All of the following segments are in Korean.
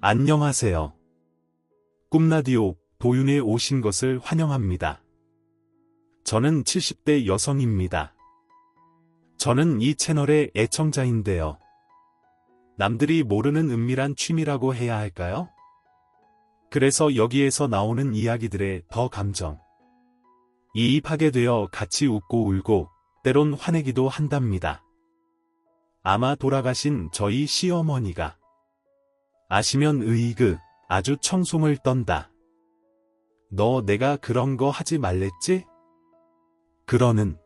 안녕하세요. 꿈라디오 도윤에 오신 것을 환영합니다. 저는 70대 여성입니다. 저는 이 채널의 애청자인데요. 남들이 모르는 은밀한 취미라고 해야 할까요? 그래서 여기에서 나오는 이야기들에 더 감정 이입하게 되어 같이 웃고 울고 때론 화내기도 한답니다. 아마 돌아가신 저희 시어머니가 아시면 으이그 아주 청송을 떤다. 너 내가 그런 거 하지 말랬지? 그러는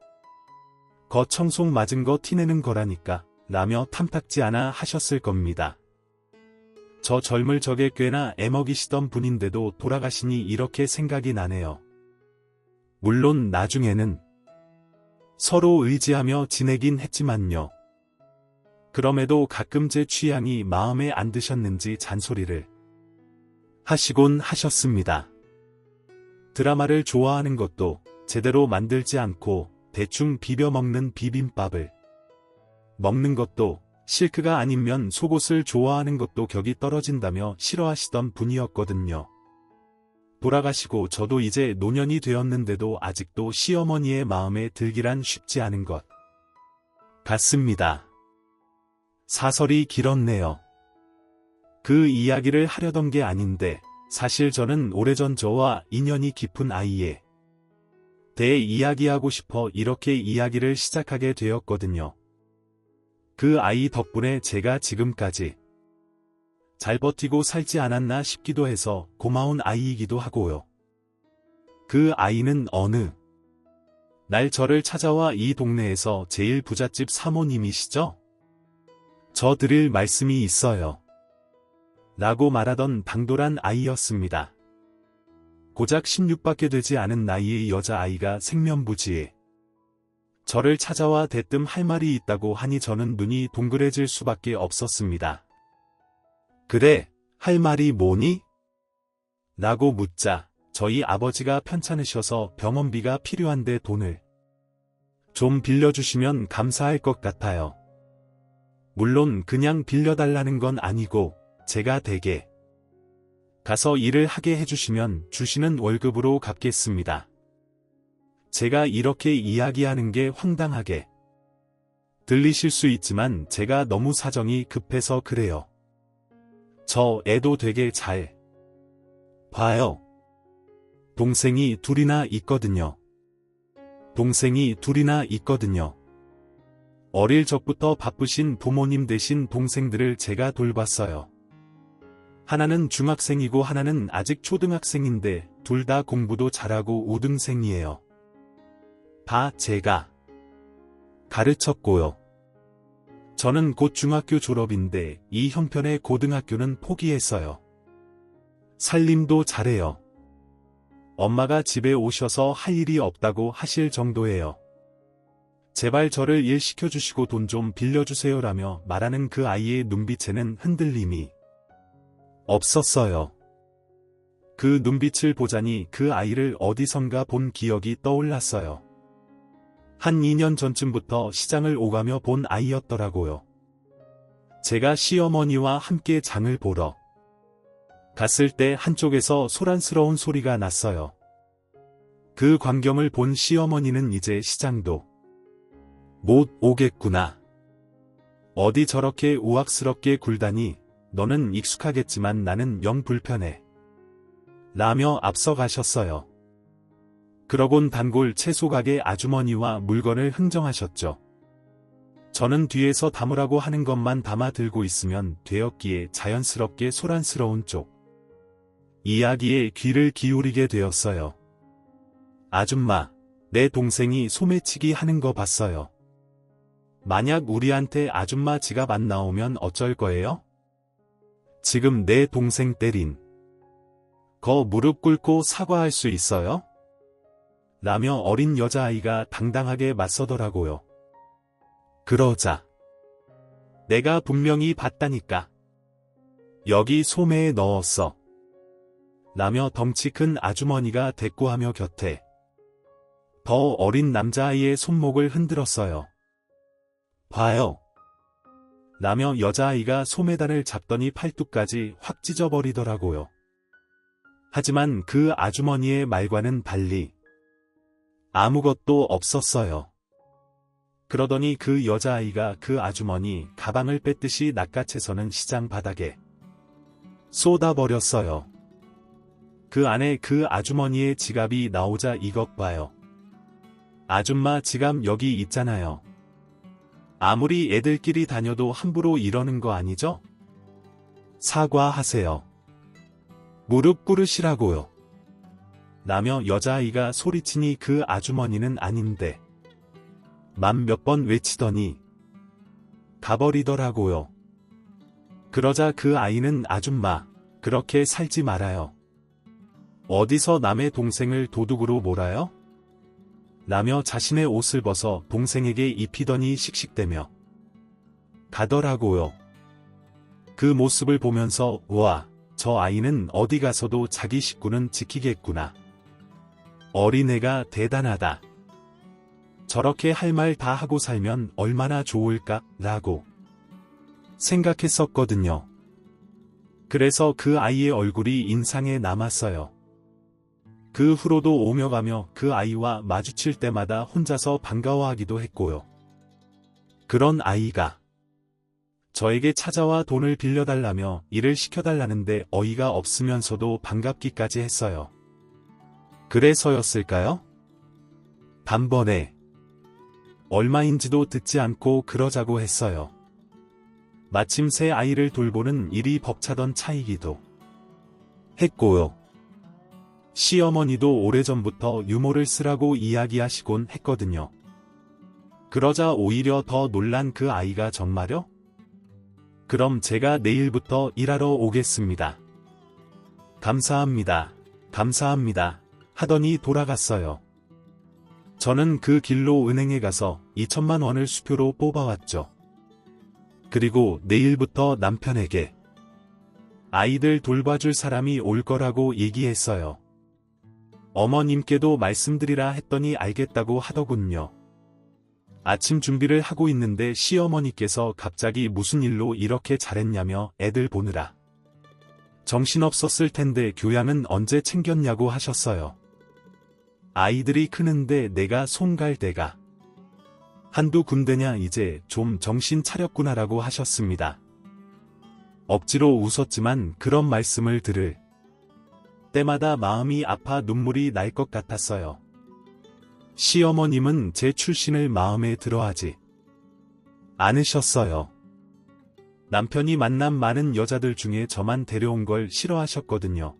거 청송 맞은 거 티내는 거라니까 라며 탐탁지 않아 하셨을 겁니다. 저 젊을 적에 꽤나 애먹이시던 분인데도 돌아가시니 이렇게 생각이 나네요. 물론 나중에는 서로 의지하며 지내긴 했지만요. 그럼에도 가끔 제 취향이 마음에 안 드셨는지 잔소리를 하시곤 하셨습니다. 드라마를 좋아하는 것도 제대로 만들지 않고 대충 비벼 먹는 비빔밥을 먹는 것도 실크가 아니면 속옷을 좋아하는 것도 격이 떨어진다며 싫어하시던 분이었거든요. 돌아가시고 저도 이제 노년이 되었는데도 아직도 시어머니의 마음에 들기란 쉽지 않은 것 같습니다. 사설이 길었네요. 그 이야기를 하려던 게 아닌데 사실 저는 오래전 저와 인연이 깊은 아이에 대해 이야기하고 싶어 이렇게 이야기를 시작하게 되었거든요. 그 아이 덕분에 제가 지금까지 잘 버티고 살지 않았나 싶기도 해서 고마운 아이이기도 하고요. 그 아이는 어느 날 저를 찾아와 이 동네에서 제일 부잣집 사모님이시죠? 저 드릴 말씀이 있어요. 라고 말하던 당돌한 아이였습니다. 고작 16밖에 되지 않은 나이의 여자아이가 생면부지에 저를 찾아와 대뜸 할 말이 있다고 하니 저는 눈이 동그래질 수밖에 없었습니다. 그래, 할 말이 뭐니? 라고 묻자 저희 아버지가 편찮으셔서 병원비가 필요한데 돈을 좀 빌려주시면 감사할 것 같아요. 물론 그냥 빌려달라는 건 아니고 제가 댁에 가서 일을 하게 해주시면 주시는 월급으로 갚겠습니다. 제가 이렇게 이야기하는 게 황당하게 들리실 수 있지만 제가 너무 사정이 급해서 그래요. 저 애도 되게 잘 봐요. 동생이 둘이나 있거든요. 어릴 적부터 바쁘신 부모님 대신 동생들을 제가 돌봤어요. 하나는 중학생이고 하나는 아직 초등학생인데 둘 다 공부도 잘하고 우등생이에요. 다 제가 가르쳤고요. 저는 곧 중학교 졸업인데 이 형편의 고등학교는 포기했어요. 살림도 잘해요. 엄마가 집에 오셔서 할 일이 없다고 하실 정도예요. 제발 저를 일 시켜주시고 돈 좀 빌려주세요라며 말하는 그 아이의 눈빛에는 흔들림이 없었어요. 그 눈빛을 보자니 그 아이를 어디선가 본 기억이 떠올랐어요. 한 2년 전쯤부터 시장을 오가며 본 아이였더라고요. 제가 시어머니와 함께 장을 보러 갔을 때 한쪽에서 소란스러운 소리가 났어요. 그 광경을 본 시어머니는 이제 시장도 못 오겠구나. 어디 저렇게 우악스럽게 굴다니 너는 익숙하겠지만 나는 영 불편해. 라며 앞서가셨어요. 그러곤 단골 채소가게 아주머니와 물건을 흥정하셨죠. 저는 뒤에서 담으라고 하는 것만 담아 들고 있으면 되었기에 자연스럽게 소란스러운 쪽 이야기에 귀를 기울이게 되었어요. 아줌마, 내 동생이 소매치기 하는 거 봤어요. 만약 우리한테 아줌마 지갑 안 나오면 어쩔 거예요? 지금 내 동생 때린 거 무릎 꿇고 사과할 수 있어요? 라며 어린 여자아이가 당당하게 맞서더라고요. 그러자 내가 분명히 봤다니까. 여기 소매에 넣었어. 라며 덩치 큰 아주머니가 대꾸하며 곁에 더 어린 남자아이의 손목을 흔들었어요. 봐요. 라며 여자아이가 소매단을 잡더니 팔뚝까지 확 찢어버리더라고요. 하지만 그 아주머니의 말과는 달리 아무것도 없었어요. 그러더니 그 여자아이가 그 아주머니 가방을 뺐듯이 낚아채서는 시장 바닥에 쏟아버렸어요. 그 안에 그 아주머니의 지갑이 나오자 이것 봐요. 아줌마 지갑 여기 있잖아요. 아무리 애들끼리 다녀도 함부로 이러는 거 아니죠? 사과하세요. 무릎 꿇으시라고요. 라며 여자아이가 소리치니 그 아주머니는 아닌데 만 몇 번 외치더니 가버리더라고요. 그러자 그 아이는 아줌마, 그렇게 살지 말아요. 어디서 남의 동생을 도둑으로 몰아요? 라며 자신의 옷을 벗어 동생에게 입히더니 씩씩대며 가더라고요. 그 모습을 보면서 우와, 저 아이는 어디 가서도 자기 식구는 지키겠구나. 어린애가 대단하다. 저렇게 할 말 다 하고 살면 얼마나 좋을까? 라고 생각했었거든요. 그래서 그 아이의 얼굴이 인상에 남았어요. 그 후로도 오며 가며 그 아이와 마주칠 때마다 혼자서 반가워하기도 했고요. 그런 아이가 저에게 찾아와 돈을 빌려달라며 일을 시켜달라는데 어이가 없으면서도 반갑기까지 했어요. 그래서였을까요? 단번에 얼마인지도 듣지 않고 그러자고 했어요. 마침 새 아이를 돌보는 일이 벅차던 차이기도 했고요. 시어머니도 오래전부터 유머를 쓰라고 이야기하시곤 했거든요. 그러자 오히려 더 놀란 그 아이가 정말요? 그럼 제가 내일부터 일하러 오겠습니다. 감사합니다. 감사합니다. 하더니 돌아갔어요. 저는 그 길로 은행에 가서 2천만 원을 수표로 뽑아왔죠. 그리고 내일부터 남편에게 아이들 돌봐줄 사람이 올 거라고 얘기했어요. 어머님께도 말씀드리라 했더니 알겠다고 하더군요. 아침 준비를 하고 있는데 시어머니께서 갑자기 무슨 일로 이렇게 잘했냐며 애들 보느라 정신없었을 텐데 교양은 언제 챙겼냐고 하셨어요. 아이들이 크는데 내가 손 갈 데가 한두 군데냐 이제 좀 정신 차렸구나라고 하셨습니다. 억지로 웃었지만 그런 말씀을 들을 때마다 마음이 아파 눈물이 날 것 같았어요. 시어머님은 제 출신을 마음에 들어하지 않으셨어요. 남편이 만난 많은 여자들 중에 저만 데려온 걸 싫어하셨거든요.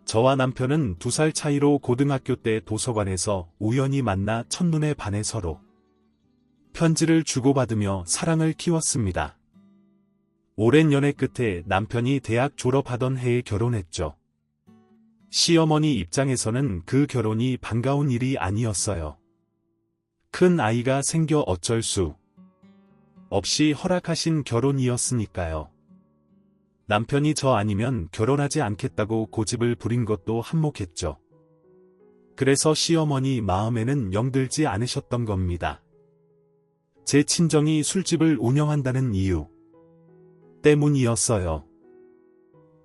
저와 남편은 2살 차이로 고등학교 때 도서관에서 우연히 만나 첫눈에 반해 서로 편지를 주고받으며 사랑을 키웠습니다. 오랜 연애 끝에 남편이 대학 졸업하던 해에 결혼했죠. 시어머니 입장에서는 그 결혼이 반가운 일이 아니었어요. 큰 아이가 생겨 어쩔 수 없이 허락하신 결혼이었으니까요. 남편이 저 아니면 결혼하지 않겠다고 고집을 부린 것도 한몫했죠. 그래서 시어머니 마음에는 영들지 않으셨던 겁니다. 제 친정이 술집을 운영한다는 이유 때문이었어요.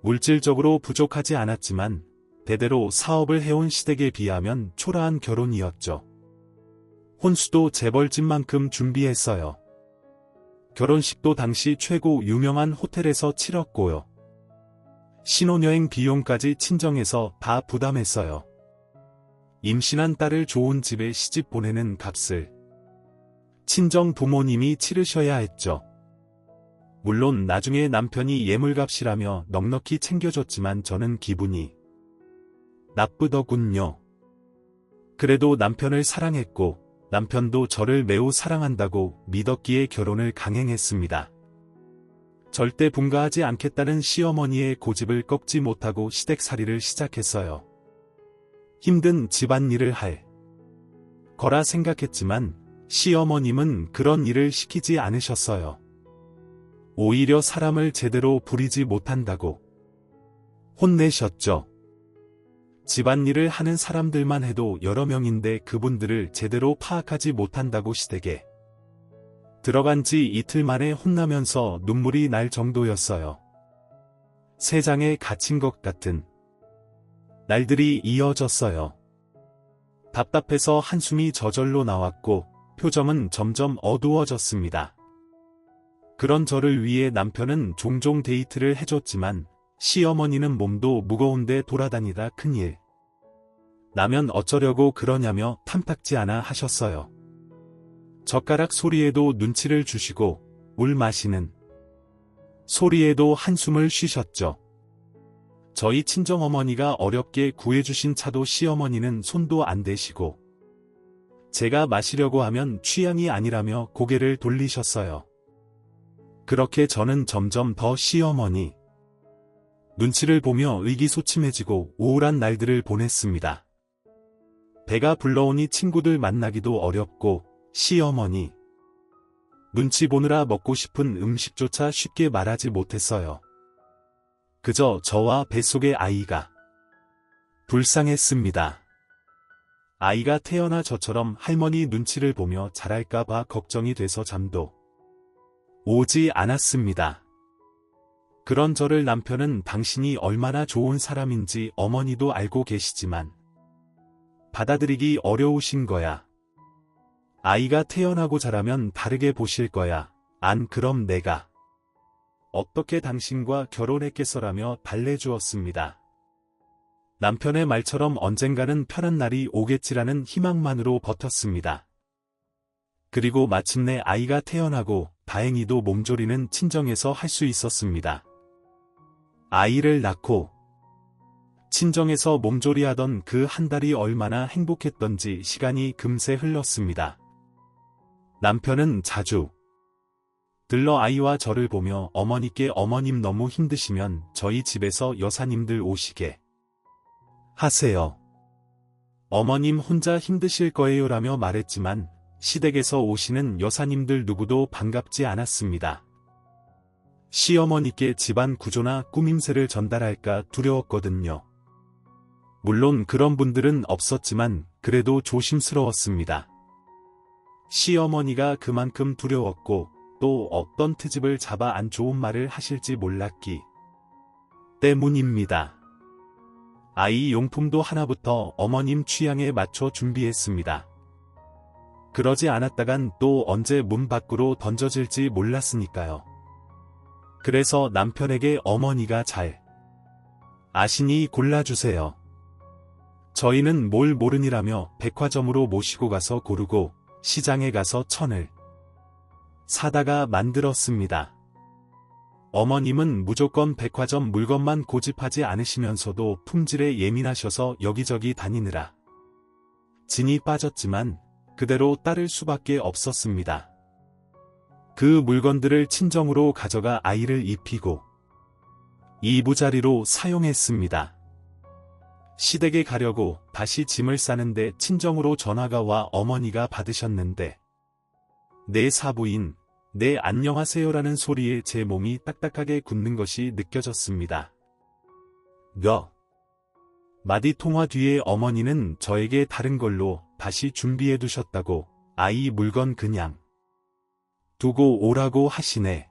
물질적으로 부족하지 않았지만 대대로 사업을 해온 시댁에 비하면 초라한 결혼이었죠. 혼수도 재벌집 만큼 준비했어요. 결혼식도 당시 최고 유명한 호텔에서 치렀고요. 신혼여행 비용까지 친정에서 다 부담했어요. 임신한 딸을 좋은 집에 시집 보내는 값을 친정 부모님이 치르셔야 했죠. 물론 나중에 남편이 예물값이라며 넉넉히 챙겨줬지만 저는 기분이 나쁘더군요. 그래도 남편을 사랑했고 남편도 저를 매우 사랑한다고 믿었기에 결혼을 강행했습니다. 절대 분가하지 않겠다는 시어머니의 고집을 꺾지 못하고 시댁살이를 시작했어요. 힘든 집안일을 할 거라 생각했지만 시어머님은 그런 일을 시키지 않으셨어요. 오히려 사람을 제대로 부리지 못한다고 혼내셨죠. 집안일을 하는 사람들만 해도 여러 명인데 그분들을 제대로 파악하지 못한다고 시댁에 들어간 지 이틀 만에 혼나면서 눈물이 날 정도였어요. 새 장에 갇힌 것 같은 날들이 이어졌어요. 답답해서 한숨이 저절로 나왔고 표정은 점점 어두워졌습니다. 그런 저를 위해 남편은 종종 데이트를 해줬지만 시어머니는 몸도 무거운데 돌아다니다 큰일 나면 어쩌려고 그러냐며 탐탁지 않아 하셨어요. 젓가락 소리에도 눈치를 주시고 물 마시는 소리에도 한숨을 쉬셨죠. 저희 친정어머니가 어렵게 구해주신 차도 시어머니는 손도 안 대시고 제가 마시려고 하면 취향이 아니라며 고개를 돌리셨어요. 그렇게 저는 점점 더 시어머니 눈치를 보며 의기소침해지고 우울한 날들을 보냈습니다. 배가 불러오니 친구들 만나기도 어렵고 시어머니 눈치 보느라 먹고 싶은 음식조차 쉽게 말하지 못했어요. 그저 저와 뱃속의 아이가 불쌍했습니다. 아이가 태어나 저처럼 할머니 눈치를 보며 자랄까봐 걱정이 돼서 잠도 오지 않았습니다. 그런 저를 남편은 당신이 얼마나 좋은 사람인지 어머니도 알고 계시지만 받아들이기 어려우신 거야. 아이가 태어나고 자라면 다르게 보실 거야. 안 그럼 내가 어떻게 당신과 결혼했겠어라며 달래주었습니다. 남편의 말처럼 언젠가는 편한 날이 오겠지라는 희망만으로 버텼습니다. 그리고 마침내 아이가 태어나고 다행히도 몸조리는 친정에서 할 수 있었습니다. 아이를 낳고 친정에서 몸조리하던 그 한 달이 얼마나 행복했던지 시간이 금세 흘렀습니다. 남편은 자주 들러 아이와 저를 보며 어머니께 어머님 너무 힘드시면 저희 집에서 여사님들 오시게 하세요. 어머님 혼자 힘드실 거예요라며 말했지만 시댁에서 오시는 여사님들 누구도 반갑지 않았습니다. 시어머니께 집안 구조나 꾸밈새를 전달할까 두려웠거든요. 물론 그런 분들은 없었지만 그래도 조심스러웠습니다. 시어머니가 그만큼 두려웠고 또 어떤 트집을 잡아 안 좋은 말을 하실지 몰랐기 때문입니다. 아이 용품도 하나부터 어머님 취향에 맞춰 준비했습니다. 그러지 않았다간 또 언제 문 밖으로 던져질지 몰랐으니까요. 그래서 남편에게 어머니가 잘 아시니 골라주세요. 저희는 뭘 모르니라며 백화점으로 모시고 가서 고르고 시장에 가서 천을 사다가 만들었습니다. 어머님은 무조건 백화점 물건만 고집하지 않으시면서도 품질에 예민하셔서 여기저기 다니느라 진이 빠졌지만 그대로 따를 수밖에 없었습니다. 그 물건들을 친정으로 가져가 아이를 입히고 이부자리로 사용했습니다. 시댁에 가려고 다시 짐을 싸는데 친정으로 전화가 와 어머니가 받으셨는데 내 사부인, 네 안녕하세요라는 소리에 제 몸이 딱딱하게 굳는 것이 느껴졌습니다. 몇 마디 통화 뒤에 어머니는 저에게 다른 걸로 다시 준비해 두셨다고 아이 물건 그냥 두고 오라고 하시네.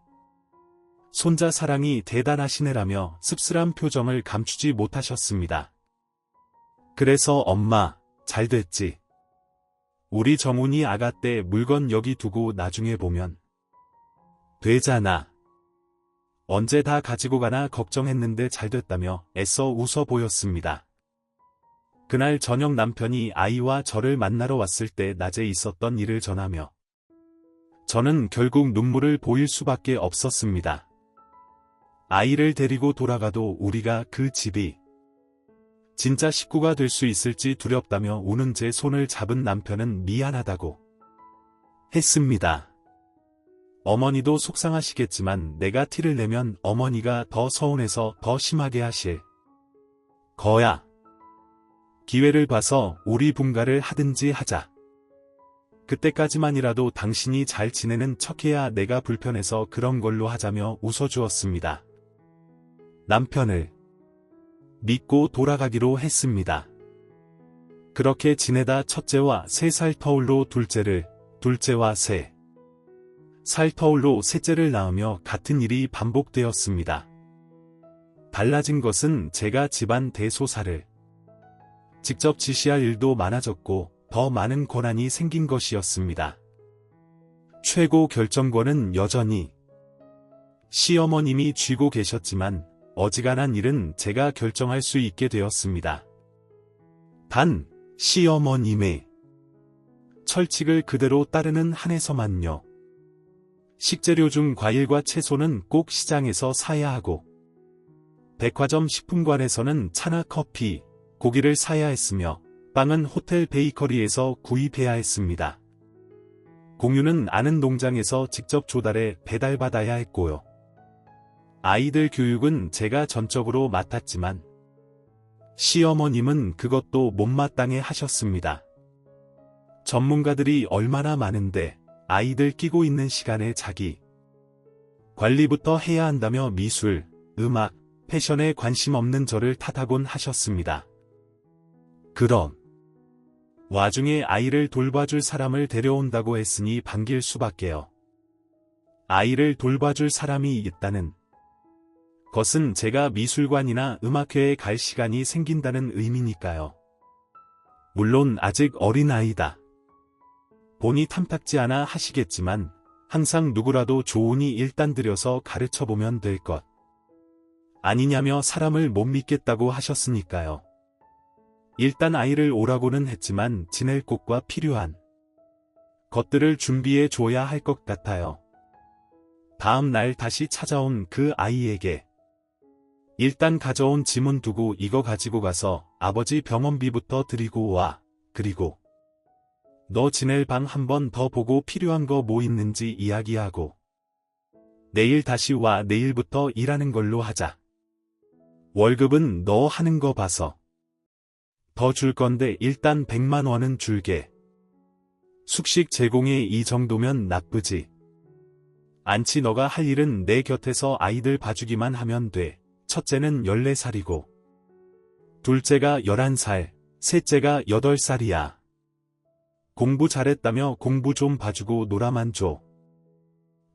손자 사랑이 대단하시네라며 씁쓸한 표정을 감추지 못하셨습니다. 그래서 엄마, 잘 됐지. 우리 정훈이 아가 때 물건 여기 두고 나중에 보면 되잖아. 언제 다 가지고 가나 걱정했는데 잘 됐다며 애써 웃어 보였습니다. 그날 저녁 남편이 아이와 저를 만나러 왔을 때 낮에 있었던 일을 전하며 저는 결국 눈물을 보일 수밖에 없었습니다. 아이를 데리고 돌아가도 우리가 그 집이 진짜 식구가 될 수 있을지 두렵다며 우는 제 손을 잡은 남편은 미안하다고 했습니다. 어머니도 속상하시겠지만 내가 티를 내면 어머니가 더 서운해서 더 심하게 하실 거야. 기회를 봐서 우리 분가를 하든지 하자. 그때까지만이라도 당신이 잘 지내는 척해야 내가 불편해서 그런 걸로 하자며 웃어주었습니다. 남편을 믿고 돌아가기로 했습니다. 그렇게 지내다 첫째와 3살 터울로 둘째와 살터울로 셋째를 낳으며 같은 일이 반복되었습니다. 달라진 것은 제가 집안 대소사를 직접 지시할 일도 많아졌고 더 많은 권한이 생긴 것이었습니다. 최고 결정권은 여전히 시어머님이 쥐고 계셨지만 어지간한 일은 제가 결정할 수 있게 되었습니다. 단, 시어머님의 철칙을 그대로 따르는 한에서만요. 식재료 중 과일과 채소는 꼭 시장에서 사야 하고, 백화점 식품관에서는 차나 커피, 고기를 사야 했으며, 빵은 호텔 베이커리에서 구입해야 했습니다. 공유는 아는 농장에서 직접 조달해 배달받아야 했고요. 아이들 교육은 제가 전적으로 맡았지만, 시어머님은 그것도 못마땅해 하셨습니다. 전문가들이 얼마나 많은데 아이들 끼고 있는 시간에 자기 관리부터 해야 한다며 미술, 음악, 패션에 관심 없는 저를 탓하곤 하셨습니다. 그럼 와중에 아이를 돌봐줄 사람을 데려온다고 했으니 반길 수밖에요. 아이를 돌봐줄 사람이 있다는 것은 제가 미술관이나 음악회에 갈 시간이 생긴다는 의미니까요. 물론 아직 어린아이다 보니 탐탁지 않아 하시겠지만 항상 누구라도 좋으니 일단 들여서 가르쳐보면 될 것 아니냐며 사람을 못 믿겠다고 하셨으니까요. 일단 아이를 오라고는 했지만 지낼 곳과 필요한 것들을 준비해 줘야 할 것 같아요. 다음 날 다시 찾아온 그 아이에게 일단 가져온 짐은 두고 이거 가지고 가서 아버지 병원비부터 드리고 와. 그리고 너 지낼 방 한 번 더 보고 필요한 거 뭐 있는지 이야기하고 내일 다시 와. 내일부터 일하는 걸로 하자. 월급은 너 하는 거 봐서 더 줄 건데 일단 100만 원은 줄게. 숙식 제공에 이 정도면 나쁘지 않지. 너가 할 일은 내 곁에서 아이들 봐주기만 하면 돼. 첫째는 14살이고 둘째가 11살, 셋째가 8살이야. 공부 잘했다며 공부 좀 봐주고 놀아만 줘.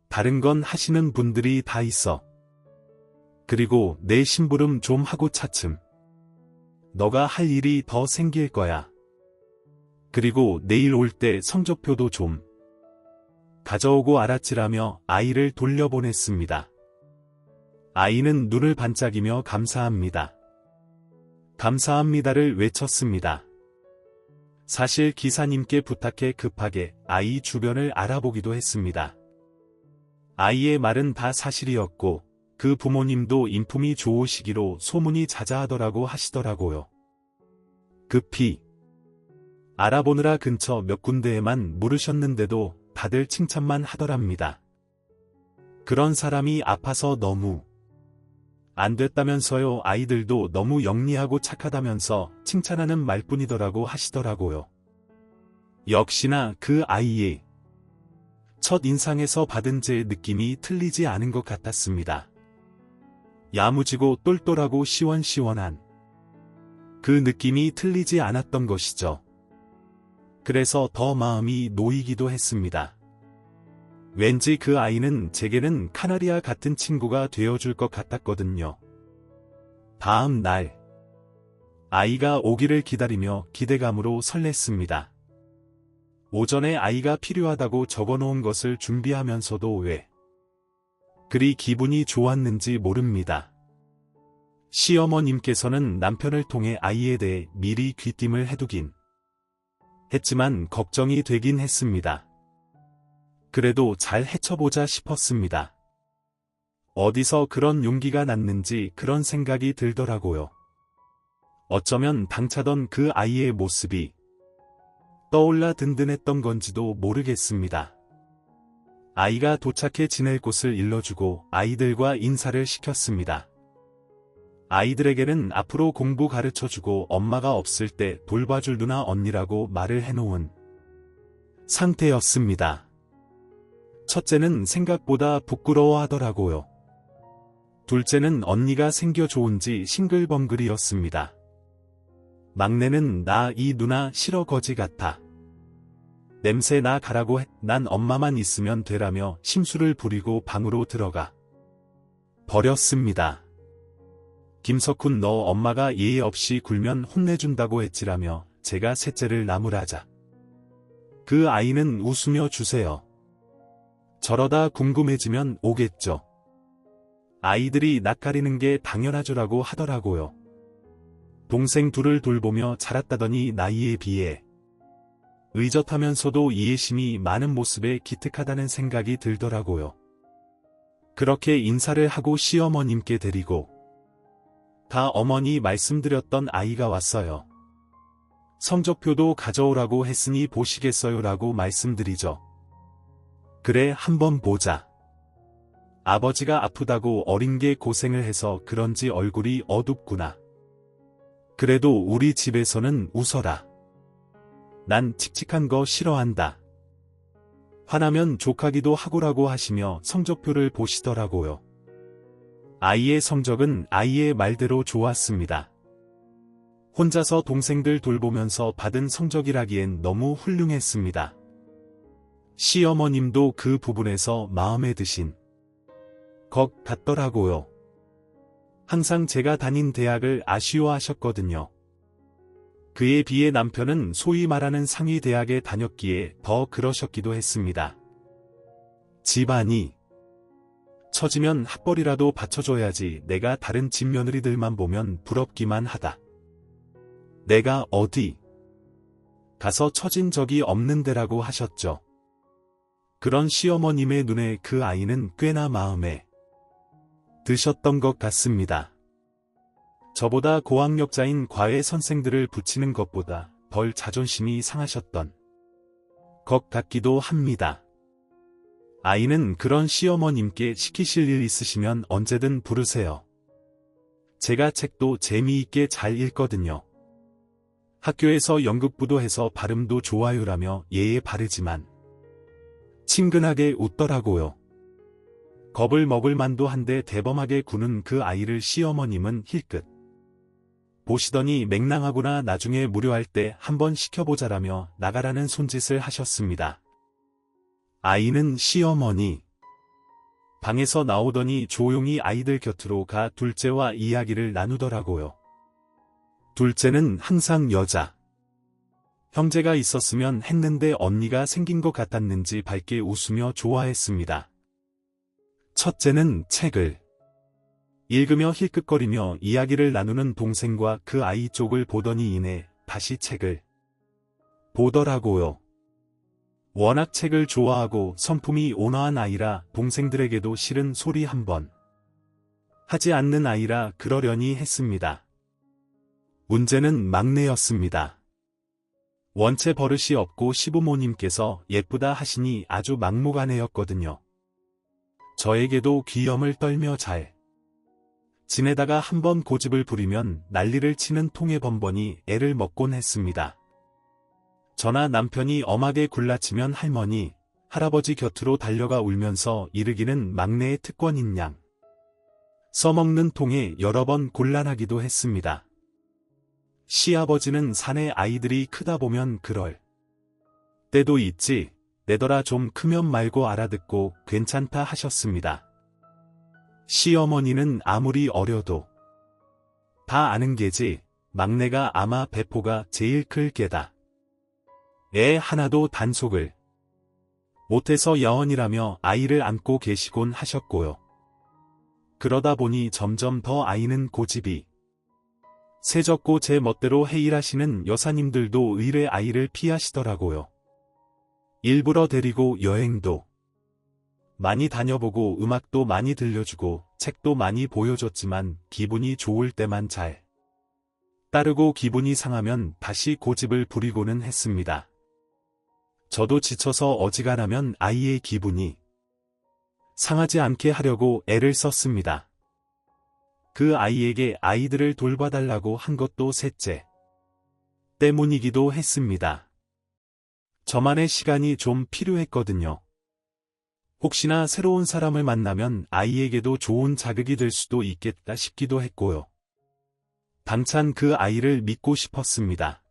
다른 건 하시는 분들이 다 있어. 그리고 내 심부름 좀 하고 차츰 너가 할 일이 더 생길 거야. 그리고 내일 올 때 성적표도 좀 가져오고 알았지라며 아이를 돌려보냈습니다. 아이는 눈을 반짝이며 감사합니다. 감사합니다를 외쳤습니다. 사실 기사님께 부탁해 급하게 아이 주변을 알아보기도 했습니다. 아이의 말은 다 사실이었고 그 부모님도 인품이 좋으시기로 소문이 자자하더라고 하시더라고요. 급히 알아보느라 근처 몇 군데에만 물으셨는데도 다들 칭찬만 하더랍니다. 그런 사람이 아파서 너무 안 됐다면서요. 아이들도 너무 영리하고 착하다면서 칭찬하는 말뿐이더라고 하시더라고요. 역시나 그 아이의 첫 인상에서 받은 제 느낌이 틀리지 않은 것 같았습니다. 야무지고 똘똘하고 시원시원한 그 느낌이 틀리지 않았던 것이죠. 그래서 더 마음이 놓이기도 했습니다. 왠지 그 아이는 제게는 카나리아 같은 친구가 되어줄 것 같았거든요. 다음 날 아이가 오기를 기다리며 기대감으로 설렜습니다. 오전에 아이가 필요하다고 적어놓은 것을 준비하면서도 왜 그리 기분이 좋았는지 모릅니다. 시어머님께서는 남편을 통해 아이에 대해 미리 귀띔을 해두긴 했지만 걱정이 되긴 했습니다. 그래도 잘 헤쳐보자 싶었습니다. 어디서 그런 용기가 났는지 그런 생각이 들더라고요. 어쩌면 당차던 그 아이의 모습이 떠올라 든든했던 건지도 모르겠습니다. 아이가 도착해 지낼 곳을 일러주고 아이들과 인사를 시켰습니다. 아이들에게는 앞으로 공부 가르쳐주고 엄마가 없을 때 돌봐줄 누나 언니라고 말을 해놓은 상태였습니다. 첫째는 생각보다 부끄러워하더라고요. 둘째는 언니가 생겨 좋은지 싱글벙글이었습니다. 막내는 나 이 누나 싫어 거지 같아. 냄새 나 가라고 난 엄마만 있으면 되라며 심술을 부리고 방으로 들어가 버렸습니다. 김석훈 너 엄마가 예의 없이 굴면 혼내준다고 했지라며 제가 셋째를 나무라자. 그 아이는 웃으며 주세요. 저러다 궁금해지면 오겠죠. 아이들이 낯가리는 게 당연하죠라고 하더라고요. 동생 둘을 돌보며 자랐다더니 나이에 비해 의젓하면서도 이해심이 많은 모습에 기특하다는 생각이 들더라고요. 그렇게 인사를 하고 시어머님께 데리고 다 어머니 말씀드렸던 아이가 왔어요. 성적표도 가져오라고 했으니 보시겠어요라고 말씀드리죠. 그래 한번 보자. 아버지가 아프다고 어린 게 고생을 해서 그런지 얼굴이 어둡구나. 그래도 우리 집에서는 웃어라. 난 칙칙한 거 싫어한다. 화나면 족하기도 하고라고 하시며 성적표를 보시더라고요. 아이의 성적은 아이의 말대로 좋았습니다. 혼자서 동생들 돌보면서 받은 성적이라기엔 너무 훌륭했습니다. 시어머님도 그 부분에서 마음에 드신 것 같더라고요. 항상 제가 다닌 대학을 아쉬워하셨거든요. 그에 비해 남편은 소위 말하는 상위 대학에 다녔기에 더 그러셨기도 했습니다. 집안이 처지면 학벌이라도 받쳐줘야지 내가 다른 집 며느리들만 보면 부럽기만 하다. 내가 어디 가서 처진 적이 없는데라고 하셨죠. 그런 시어머님의 눈에 그 아이는 꽤나 마음에 드셨던 것 같습니다. 저보다 고학력자인 과외 선생들을 붙이는 것보다 덜 자존심이 상하셨던 것 같기도 합니다. 아이는 그런 시어머님께 시키실 일 있으시면 언제든 부르세요. 제가 책도 재미있게 잘 읽거든요. 학교에서 연극부도 해서 발음도 좋아요라며 예에 바르지만 친근하게 웃더라고요. 겁을 먹을 만도 한데 대범하게 구는 그 아이를 시어머님은 힐끗 보시더니 맹랑하구나 나중에 무료할 때 한번 시켜보자라며 나가라는 손짓을 하셨습니다. 아이는 시어머니 방에서 나오더니 조용히 아이들 곁으로 가 둘째와 이야기를 나누더라고요. 둘째는 항상 여자 형제가 있었으면 했는데 언니가 생긴 것 같았는지 밝게 웃으며 좋아했습니다. 첫째는 책을 읽으며 힐끗거리며 이야기를 나누는 동생과 그 아이 쪽을 보더니 이내 다시 책을 보더라고요. 워낙 책을 좋아하고 성품이 온화한 아이라 동생들에게도 싫은 소리 한번 하지 않는 아이라 그러려니 했습니다. 문제는 막내였습니다. 원체 버릇이 없고 시부모님께서 예쁘다 하시니 아주 막무가내였거든요. 저에게도 귀염을 떨며 잘 지내다가 한번 고집을 부리면 난리를 치는 통의 번번이 애를 먹곤 했습니다. 저나 남편이 엄하게 굴라치면 할머니, 할아버지 곁으로 달려가 울면서 이르기는 막내의 특권인 양 써먹는 통에 여러 번 곤란하기도 했습니다. 시아버지는 사내 아이들이 크다 보면 그럴 때도 있지, 내더라 좀 크면 말고 알아듣고 괜찮다 하셨습니다. 시어머니는 아무리 어려도 다 아는 게지, 막내가 아마 배포가 제일 클 게다. 애 하나도 단속을 못해서 야원이라며 아이를 안고 계시곤 하셨고요. 그러다 보니 점점 더 아이는 고집이 세졌고 제 멋대로 해일하시는 여사님들도 의뢰 아이를 피하시더라고요. 일부러 데리고 여행도 많이 다녀보고 음악도 많이 들려주고 책도 많이 보여줬지만 기분이 좋을 때만 잘 따르고 기분이 상하면 다시 고집을 부리고는 했습니다. 저도 지쳐서 어지간하면 아이의 기분이 상하지 않게 하려고 애를 썼습니다. 그 아이에게 아이들을 돌봐달라고 한 것도 셋째 때문이기도 했습니다. 저만의 시간이 좀 필요했거든요. 혹시나 새로운 사람을 만나면 아이에게도 좋은 자극이 될 수도 있겠다 싶기도 했고요. 당찬 그 아이를 믿고 싶었습니다.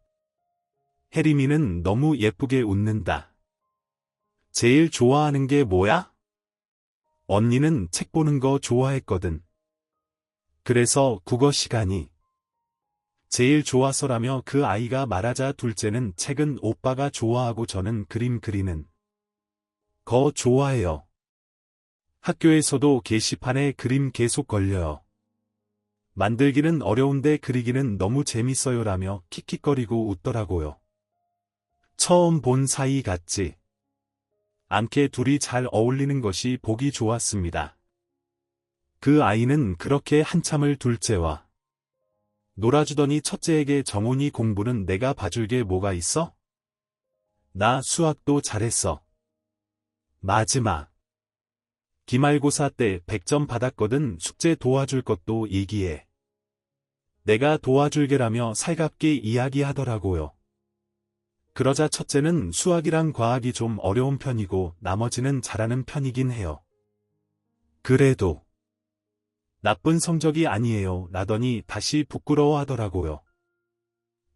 혜림이는 너무 예쁘게 웃는다. 제일 좋아하는 게 뭐야? 언니는 책 보는 거 좋아했거든. 그래서 국어 시간이 제일 좋아서라며 그 아이가 말하자 둘째는 책은 오빠가 좋아하고 저는 그림 그리는 거 좋아해요. 학교에서도 게시판에 그림 계속 걸려요. 만들기는 어려운데 그리기는 너무 재밌어요라며 킥킥거리고 웃더라고요. 처음 본 사이 같지 않게 둘이 잘 어울리는 것이 보기 좋았습니다. 그 아이는 그렇게 한참을 둘째와 놀아주더니 첫째에게 정훈이 공부는 내가 봐줄 게 뭐가 있어? 나 수학도 잘했어. 마지막 기말고사 때 100점 받았거든. 숙제 도와줄 것도 얘기해. 내가 도와줄게라며 살갑게 이야기하더라고요. 그러자 첫째는 수학이랑 과학이 좀 어려운 편이고 나머지는 잘하는 편이긴 해요. 그래도 나쁜 성적이 아니에요 라더니 다시 부끄러워하더라고요.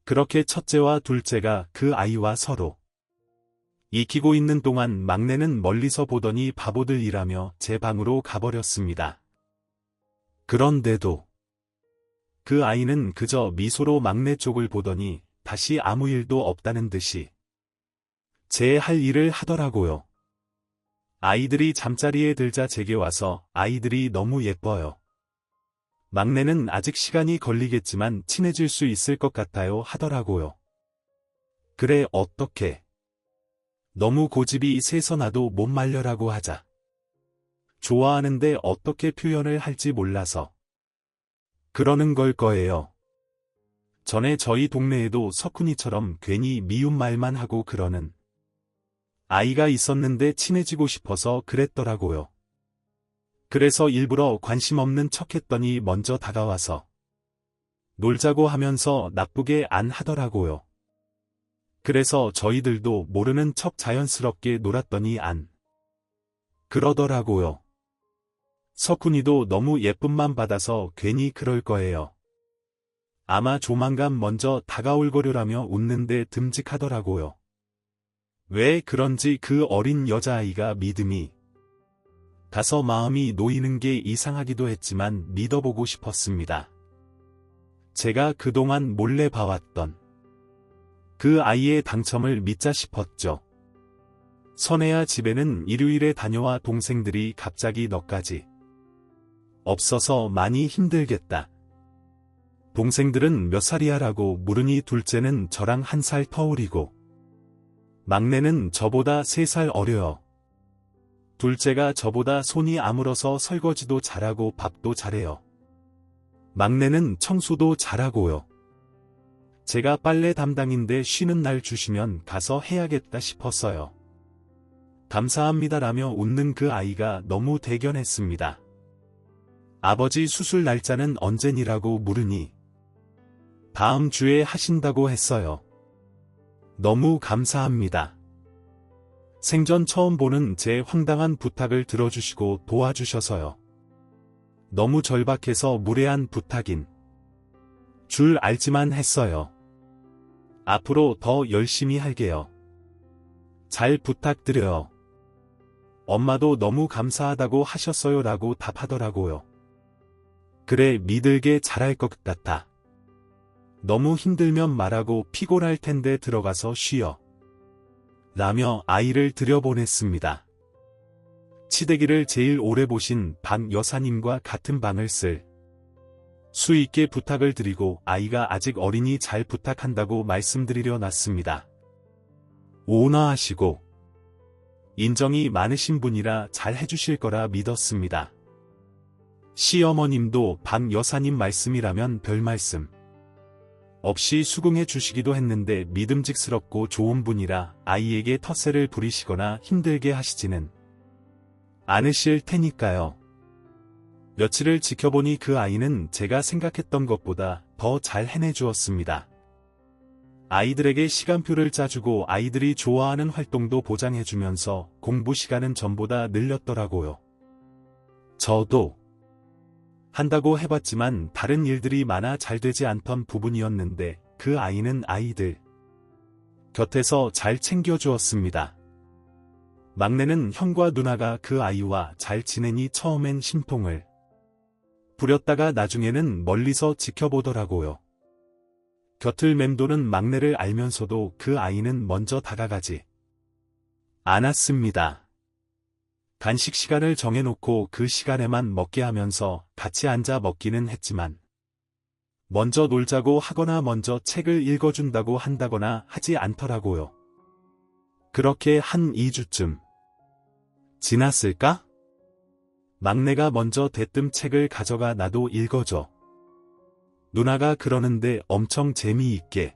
그렇게 첫째와 둘째가 그 아이와 서로 익히고 있는 동안 막내는 멀리서 보더니 바보들이라며 제 방으로 가버렸습니다. 그런데도 그 아이는 그저 미소로 막내 쪽을 보더니 다시 아무 일도 없다는 듯이 제 할 일을 하더라고요. 아이들이 잠자리에 들자 제게 와서 아이들이 너무 예뻐요. 막내는 아직 시간이 걸리겠지만 친해질 수 있을 것 같아요 하더라고요. 그래 어떻게? 너무 고집이 세서 나도 못 말려라고 하자. 좋아하는데 어떻게 표현을 할지 몰라서 그러는 걸 거예요. 전에 저희 동네에도 석훈이처럼 괜히 미운 말만 하고 그러는 아이가 있었는데 친해지고 싶어서 그랬더라고요. 그래서 일부러 관심 없는 척했더니 먼저 다가와서 놀자고 하면서 나쁘게 안 하더라고요. 그래서 저희들도 모르는 척 자연스럽게 놀았더니 안 그러더라고요. 석훈이도 너무 예쁨만 받아서 괜히 그럴 거예요. 아마 조만간 먼저 다가올 거려라며 웃는데 듬직하더라고요. 왜 그런지 그 어린 여자아이가 믿음이 가서 마음이 놓이는 게 이상하기도 했지만 믿어보고 싶었습니다. 제가 그동안 몰래 봐왔던 그 아이의 당첨을 믿자 싶었죠. 선혜야 집에는 일요일에 다녀와 동생들이 갑자기 너까지 없어서 많이 힘들겠다. 동생들은 몇 살이야라고 물으니 둘째는 저랑 1살 터울이고 막내는 저보다 3살 어려요. 둘째가 저보다 손이 아물어서 설거지도 잘하고 밥도 잘해요. 막내는 청소도 잘하고요. 제가 빨래 담당인데 쉬는 날 주시면 가서 해야겠다 싶었어요. 감사합니다라며 웃는 그 아이가 너무 대견했습니다. 아버지 수술 날짜는 언제니라고 물으니 다음 주에 하신다고 했어요. 너무 감사합니다. 생전 처음 보는 제 황당한 부탁을 들어주시고 도와주셔서요. 너무 절박해서 무례한 부탁인 줄 알지만 했어요. 앞으로 더 열심히 할게요. 잘 부탁드려요. 엄마도 너무 감사하다고 하셨어요 라고 답하더라고요. 그래 믿을게 잘할 것 같아. 너무 힘들면 말하고 피곤할 텐데 들어가서 쉬어. 라며 아이를 들여보냈습니다. 치대기를 제일 오래 보신 박 여사님과 같은 방을 쓸 수 있게 부탁을 드리고 아이가 아직 어리니 잘 부탁한다고 말씀드리려 놨습니다. 온화하시고 인정이 많으신 분이라 잘 해주실 거라 믿었습니다. 시어머님도 박 여사님 말씀이라면 별말씀 없이 수긍해 주시기도 했는데 믿음직스럽고 좋은 분이라 아이에게 텃세를 부리시거나 힘들게 하시지는 않으실 테니까요. 며칠을 지켜보니 그 아이는 제가 생각했던 것보다 더 잘 해내주었습니다. 아이들에게 시간표를 짜주고 아이들이 좋아하는 활동도 보장해주면서 공부 시간은 전보다 늘렸더라고요. 저도 한다고 해봤지만 다른 일들이 많아 잘 되지 않던 부분이었는데 그 아이는 아이들 곁에서 잘 챙겨주었습니다. 막내는 형과 누나가 그 아이와 잘 지내니 처음엔 심통을 부렸다가 나중에는 멀리서 지켜보더라고요. 곁을 맴도는 막내를 알면서도 그 아이는 먼저 다가가지 않았습니다. 간식 시간을 정해놓고 그 시간에만 먹게 하면서 같이 앉아 먹기는 했지만 먼저 놀자고 하거나 먼저 책을 읽어준다고 한다거나 하지 않더라고요. 그렇게 한 2주쯤 지났을까? 막내가 먼저 대뜸 책을 가져가 나도 읽어줘. 누나가 그러는데 엄청 재미있게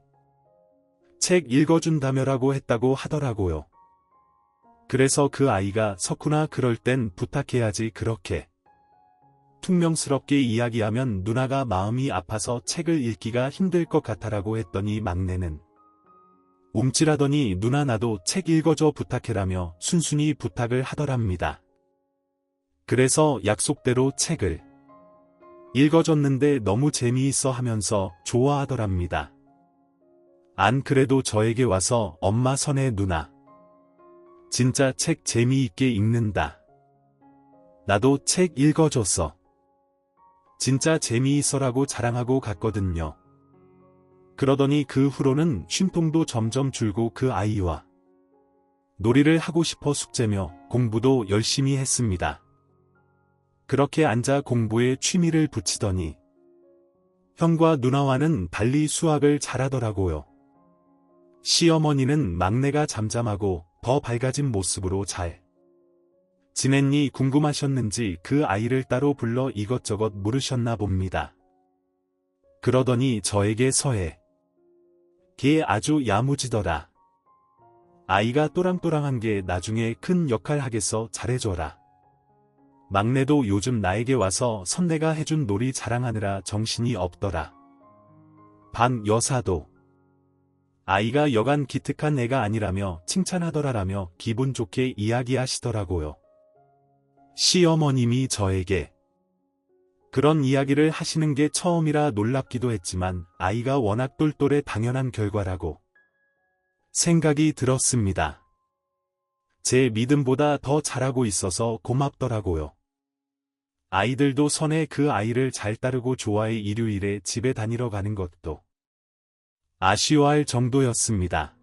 책 읽어준다며라고 했다고 하더라고요. 그래서 그 아이가 석훈아 그럴 땐 부탁해야지 그렇게 퉁명스럽게 이야기하면 누나가 마음이 아파서 책을 읽기가 힘들 것 같아라고 했더니 막내는 움찔하더니 누나 나도 책 읽어줘 부탁해라며 순순히 부탁을 하더랍니다. 그래서 약속대로 책을 읽어줬는데 너무 재미있어 하면서 좋아하더랍니다. 안 그래도 저에게 와서 엄마 선혜 누나 진짜 책 재미있게 읽는다. 나도 책 읽어줬어. 진짜 재미있어라고 자랑하고 갔거든요. 그러더니 그 후로는 쉼통도 점점 줄고 그 아이와 놀이를 하고 싶어 숙제며 공부도 열심히 했습니다. 그렇게 앉아 공부에 취미를 붙이더니 형과 누나와는 달리 수학을 잘하더라고요. 시어머니는 막내가 잠잠하고 더 밝아진 모습으로 잘 지냈니 궁금하셨는지 그 아이를 따로 불러 이것저것 물으셨나 봅니다. 그러더니 저에게 서해. 걔 아주 야무지더라. 아이가 또랑또랑한 게 나중에 큰 역할 하겠어 잘해줘라. 막내도 요즘 나에게 와서 선내가 해준 놀이 자랑하느라 정신이 없더라. 반 여사도 아이가 여간 기특한 애가 아니라며 칭찬하더라라며 기분 좋게 이야기하시더라고요. 시어머님이 저에게 그런 이야기를 하시는 게 처음이라 놀랍기도 했지만 아이가 워낙 똘똘해 당연한 결과라고 생각이 들었습니다. 제 믿음보다 더 잘하고 있어서 고맙더라고요. 아이들도 선에 그 아이를 잘 따르고 좋아해 일요일에 집에 다니러 가는 것도 아쉬워할 정도였습니다.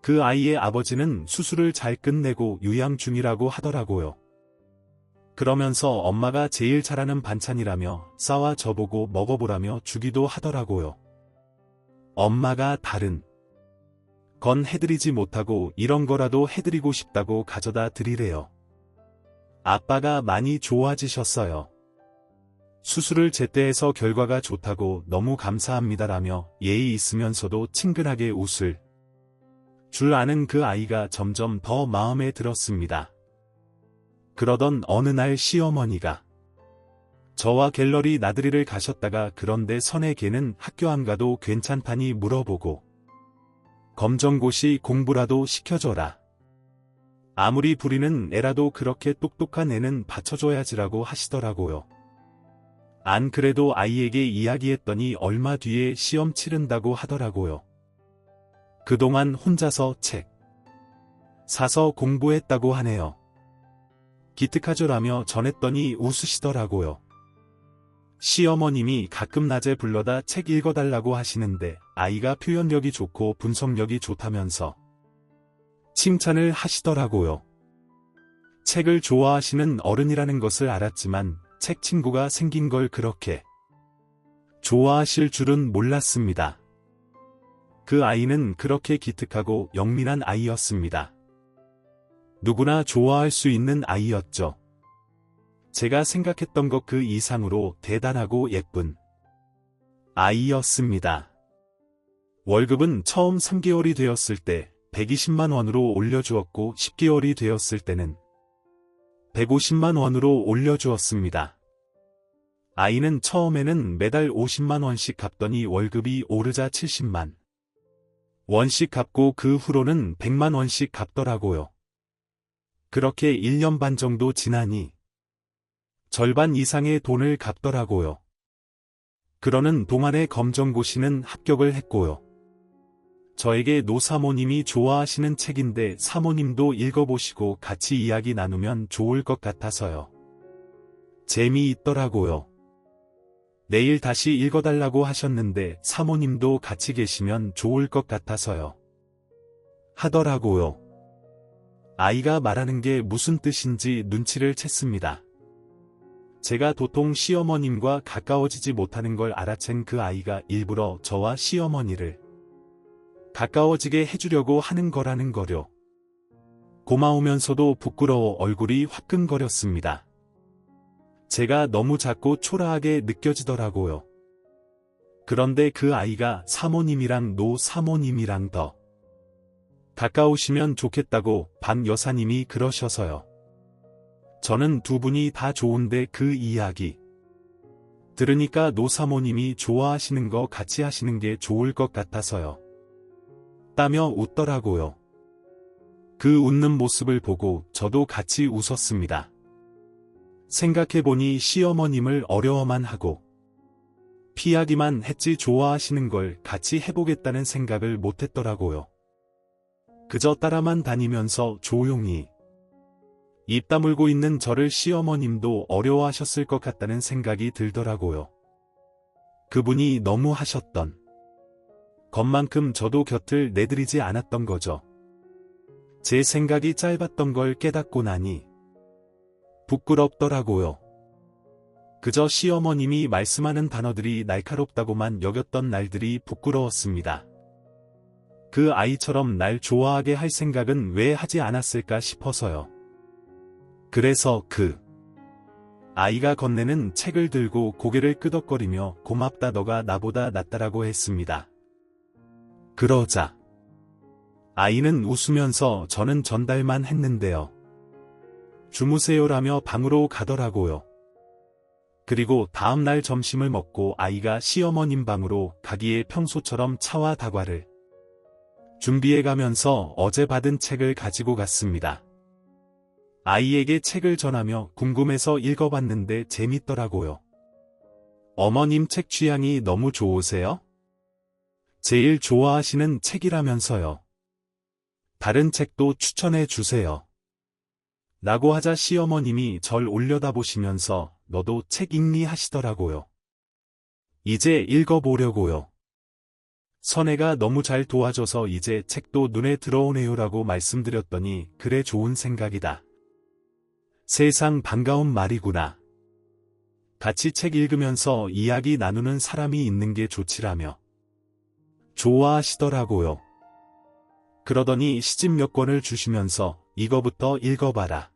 그 아이의 아버지는 수술을 잘 끝내고 요양 중이라고 하더라고요. 그러면서 엄마가 제일 잘하는 반찬이라며 싸와 저보고 먹어보라며 주기도 하더라고요. 엄마가 다른 건 해드리지 못하고 이런 거라도 해드리고 싶다고 가져다 드리래요. 아빠가 많이 좋아지셨어요. 수술을 제때 해서 결과가 좋다고 너무 감사합니다라며 예의 있으면서도 친근하게 웃을 줄 아는 그 아이가 점점 더 마음에 들었습니다. 그러던 어느 날 시어머니가 저와 갤러리 나들이를 가셨다가 그런데 선의 걔는 학교 안 가도 괜찮다니 물어보고 검정고시 공부라도 시켜줘라. 아무리 부리는 애라도 그렇게 똑똑한 애는 받쳐줘야지라고 하시더라고요. 안 그래도 아이에게 이야기했더니 얼마 뒤에 시험 치른다고 하더라고요. 그동안 혼자서 책 사서 공부했다고 하네요. 기특하죠라며 전했더니 웃으시더라고요. 시어머님이 가끔 낮에 불러다 책 읽어달라고 하시는데 아이가 표현력이 좋고 분석력이 좋다면서 칭찬을 하시더라고요. 책을 좋아하시는 어른이라는 것을 알았지만 책 친구가 생긴 걸 그렇게 좋아하실 줄은 몰랐습니다. 그 아이는 그렇게 기특하고 영민한 아이였습니다. 누구나 좋아할 수 있는 아이였죠. 제가 생각했던 것 그 이상으로 대단하고 예쁜 아이였습니다. 월급은 처음 3개월이 되었을 때 120만 원으로 올려주었고 10개월이 되었을 때는 150만 원으로 올려주었습니다. 아이는 처음에는 매달 50만 원씩 갚더니 월급이 오르자 70만 원씩 갚고 그 후로는 100만 원씩 갚더라고요. 그렇게 1년 반 정도 지나니 절반 이상의 돈을 갚더라고요. 그러는 동안에 검정고시는 합격을 했고요. 저에게 노사모님이 좋아하시는 책인데 사모님도 읽어보시고 같이 이야기 나누면 좋을 것 같아서요. 재미있더라고요. 내일 다시 읽어달라고 하셨는데 사모님도 같이 계시면 좋을 것 같아서요. 하더라고요. 아이가 말하는 게 무슨 뜻인지 눈치를 챘습니다. 제가 도통 시어머님과 가까워지지 못하는 걸 알아챈 그 아이가 일부러 저와 시어머니를 가까워지게 해주려고 하는 거라는 거요. 고마우면서도 부끄러워 얼굴이 화끈거렸습니다. 제가 너무 작고 초라하게 느껴지더라고요. 그런데 그 아이가 사모님이랑 노 사모님이랑 더 가까우시면 좋겠다고 반 여사님이 그러셔서요. 저는 두 분이 다 좋은데 그 이야기 들으니까 노 사모님이 좋아하시는 거 같이 하시는 게 좋을 것 같아서요. 따며 웃더라고요. 그 웃는 모습을 보고 저도 같이 웃었습니다. 생각해보니 시어머님을 어려워만 하고 피하기만 했지 좋아하시는 걸 같이 해보겠다는 생각을 못했더라고요. 그저 따라만 다니면서 조용히 입 다물고 있는 저를 시어머님도 어려워하셨을 것 같다는 생각이 들더라고요. 그분이 너무 하셨던 것만큼 저도 곁을 내드리지 않았던 거죠. 제 생각이 짧았던 걸 깨닫고 나니 부끄럽더라고요. 그저 시어머님이 말씀하는 단어들이 날카롭다고만 여겼던 날들이 부끄러웠습니다. 그 아이처럼 날 좋아하게 할 생각은 왜 하지 않았을까 싶어서요. 그래서 그 아이가 건네는 책을 들고 고개를 끄덕거리며 고맙다 너가 나보다 낫다라고 했습니다. 그러자 아이는 웃으면서 저는 전달만 했는데요. 주무세요라며 방으로 가더라고요. 그리고 다음날 점심을 먹고 아이가 시어머님 방으로 가기에 평소처럼 차와 다과를 준비해가면서 어제 받은 책을 가지고 갔습니다. 아이에게 책을 전하며 궁금해서 읽어봤는데 재밌더라고요. 어머님 책 취향이 너무 좋으세요? 제일 좋아하시는 책이라면서요. 다른 책도 추천해 주세요. 라고 하자 시어머님이 절 올려다보시면서 너도 책 읽니 하시더라고요. 이제 읽어보려고요. 선혜가 너무 잘 도와줘서 이제 책도 눈에 들어오네요라고 말씀드렸더니 그래 좋은 생각이다. 세상 반가운 말이구나. 같이 책 읽으면서 이야기 나누는 사람이 있는 게 좋지라며 좋아하시더라고요. 그러더니 시집 몇 권을 주시면서 이거부터 읽어봐라.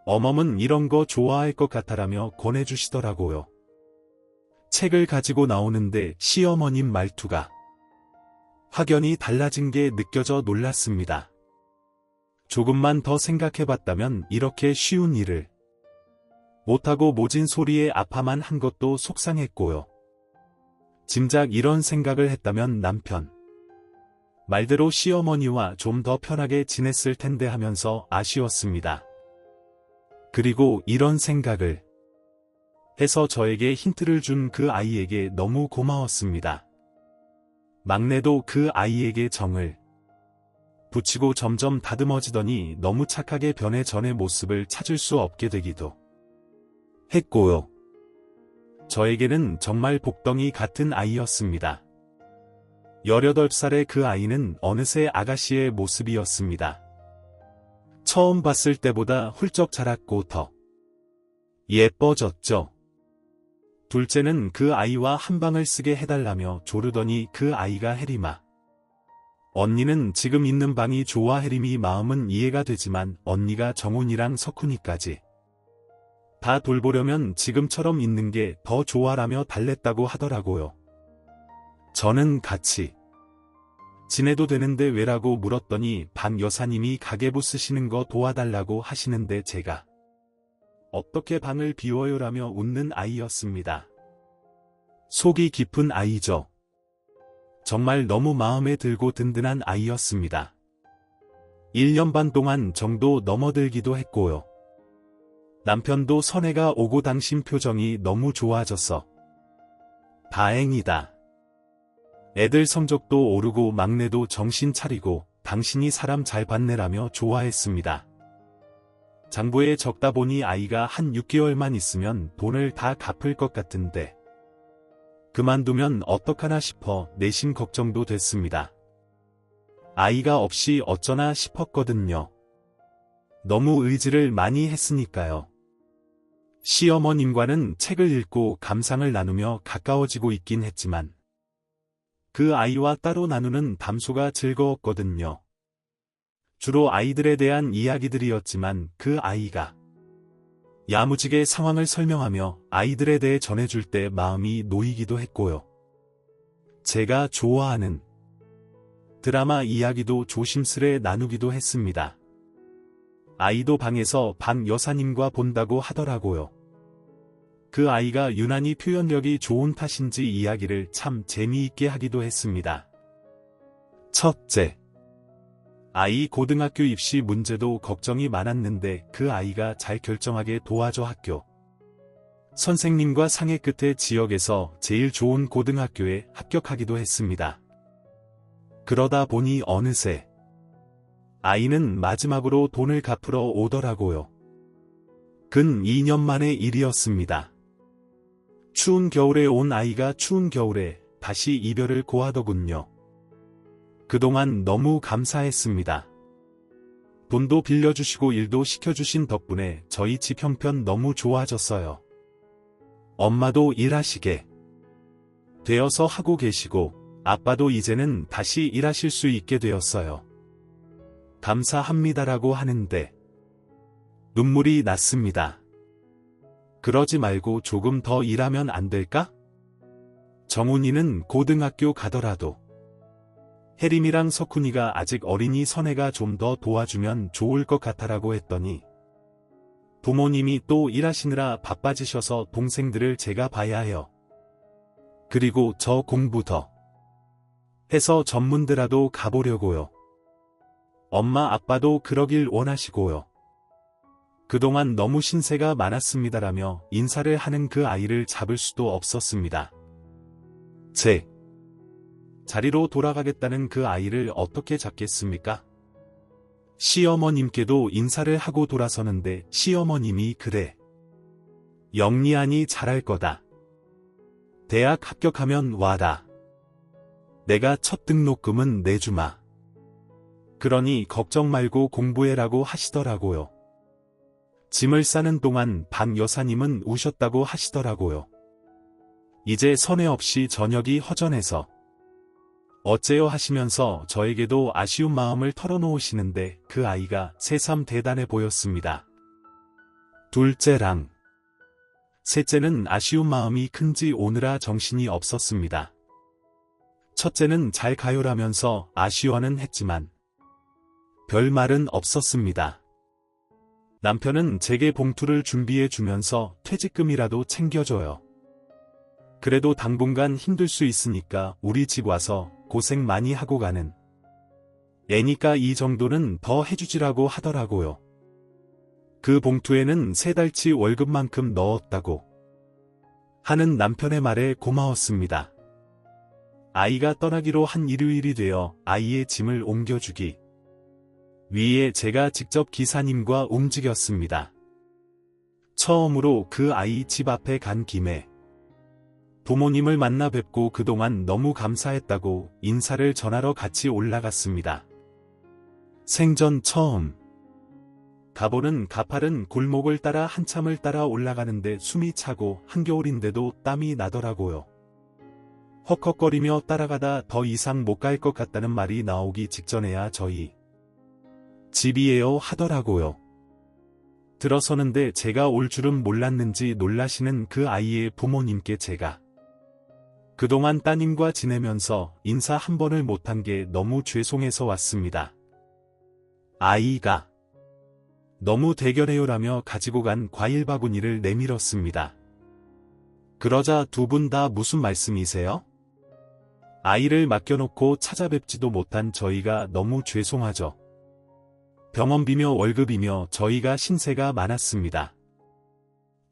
어멈은 이런 거 좋아할 것 같아라며 권해주시더라고요. 책을 가지고 나오는데 시어머님 말투가 확연히 달라진 게 느껴져 놀랐습니다. 조금만 더 생각해봤다면 이렇게 쉬운 일을 못하고 모진 소리에 아파만 한 것도 속상했고요. 짐작 이런 생각을 했다면 남편 말대로 시어머니와 좀 더 편하게 지냈을 텐데 하면서 아쉬웠습니다. 그리고 이런 생각을 해서 저에게 힌트를 준 그 아이에게 너무 고마웠습니다. 막내도 그 아이에게 정을 붙이고 점점 다듬어지더니 너무 착하게 변해 전의 모습을 찾을 수 없게 되기도 했고요. 저에게는 정말 복덩이 같은 아이였습니다. 18살의 그 아이는 어느새 아가씨의 모습이었습니다. 처음 봤을 때보다 훌쩍 자랐고 더 예뻐졌죠. 둘째는 그 아이와 한 방을 쓰게 해달라며 조르더니 그 아이가 혜림아. 언니는 지금 있는 방이 좋아 혜림이 마음은 이해가 되지만 언니가 정훈이랑 석훈이까지 다 돌보려면 지금처럼 있는 게 더 좋아라며 달랬다고 하더라고요. 저는 같이 지내도 되는데 왜라고 물었더니 반 여사님이 가계부 쓰시는 거 도와달라고 하시는데 제가 어떻게 방을 비워요라며 웃는 아이였습니다. 속이 깊은 아이죠. 정말 너무 마음에 들고 든든한 아이였습니다. 1년 반 동안 정도 넘어들기도 했고요. 남편도 선혜가 오고 당신 표정이 너무 좋아져서 다행이다 애들 성적도 오르고 막내도 정신 차리고 당신이 사람 잘 봤네라며 좋아했습니다. 장부에 적다 보니 아이가 한 6개월만 있으면 돈을 다 갚을 것 같은데 그만두면 어떡하나 싶어 내심 걱정도 됐습니다. 아이가 없이 어쩌나 싶었거든요. 너무 의지를 많이 했으니까요. 시어머님과는 책을 읽고 감상을 나누며 가까워지고 있긴 했지만 그 아이와 따로 나누는 담소가 즐거웠거든요. 주로 아이들에 대한 이야기들이었지만 그 아이가 야무지게 상황을 설명하며 아이들에 대해 전해줄 때 마음이 놓이기도 했고요. 제가 좋아하는 드라마 이야기도 조심스레 나누기도 했습니다. 아이도 방에서 박 여사님과 본다고 하더라고요. 그 아이가 유난히 표현력이 좋은 탓인지 이야기를 참 재미있게 하기도 했습니다. 첫째, 아이 고등학교 입시 문제도 걱정이 많았는데 그 아이가 잘 결정하게 도와줘 학교 선생님과 상의 끝에 지역에서 제일 좋은 고등학교에 합격하기도 했습니다. 그러다 보니 어느새 아이는 마지막으로 돈을 갚으러 오더라고요. 근 2년 만의 일이었습니다. 추운 겨울에 온 아이가 추운 겨울에 다시 이별을 고하더군요. 그동안 너무 감사했습니다. 돈도 빌려주시고 일도 시켜주신 덕분에 저희 집 형편 너무 좋아졌어요. 엄마도 일하시게 되어서 하고 계시고 아빠도 이제는 다시 일하실 수 있게 되었어요. 감사합니다라고 하는데 눈물이 났습니다. 그러지 말고 조금 더 일하면 안 될까? 정훈이는 고등학교 가더라도 혜림이랑 석훈이가 아직 어리니 선혜가 좀 더 도와주면 좋을 것 같아라고 했더니 부모님이 또 일하시느라 바빠지셔서 동생들을 제가 봐야 해요. 그리고 저 공부 더 해서 전문대라도 가보려고요. 엄마 아빠도 그러길 원하시고요. 그동안 너무 신세가 많았습니다라며 인사를 하는 그 아이를 잡을 수도 없었습니다. 제 자리로 돌아가겠다는 그 아이를 어떻게 잡겠습니까? 시어머님께도 인사를 하고 돌아서는데 시어머님이 그래. 영리하니 잘할 거다. 대학 합격하면 와라. 내가 첫 등록금은 내주마. 그러니 걱정 말고 공부해라고 하시더라고요. 짐을 싸는 동안 박 여사님은 우셨다고 하시더라고요. 이제 선회 없이 저녁이 허전해서 어째요 하시면서 저에게도 아쉬운 마음을 털어놓으시는데 그 아이가 새삼 대단해 보였습니다. 둘째랑 셋째는 아쉬운 마음이 큰지 오느라 정신이 없었습니다. 첫째는 잘 가요라면서 아쉬워는 했지만 별 말은 없었습니다. 남편은 제게 봉투를 준비해 주면서 퇴직금이라도 챙겨줘요. 그래도 당분간 힘들 수 있으니까 우리 집 와서 고생 많이 하고 가는 애니까 이 정도는 더 해주지라고 하더라고요. 그 봉투에는 3달치 월급만큼 넣었다고 하는 남편의 말에 고마웠습니다. 아이가 떠나기로 한 일요일이 되어 아이의 짐을 옮겨주기 위해 제가 직접 기사님과 움직였습니다. 처음으로 그 아이 집 앞에 간 김에 부모님을 만나 뵙고 그동안 너무 감사했다고 인사를 전하러 같이 올라갔습니다. 생전 처음 가보는 가파른 골목을 따라 한참을 따라 올라가는데 숨이 차고 한겨울인데도 땀이 나더라고요. 헉헉거리며 따라가다 더 이상 못 갈 것 같다는 말이 나오기 직전에야 저희 집이에요 하더라고요. 들어서는데 제가 올 줄은 몰랐는지 놀라시는 그 아이의 부모님께 제가 그동안 따님과 지내면서 인사 한 번을 못한 게 너무 죄송해서 왔습니다. 아이가 너무 대견해요라며 가지고 간 과일 바구니를 내밀었습니다. 그러자 두 분 다 무슨 말씀이세요? 아이를 맡겨놓고 찾아뵙지도 못한 저희가 너무 죄송하죠. 병원비며 월급이며 저희가 신세가 많았습니다.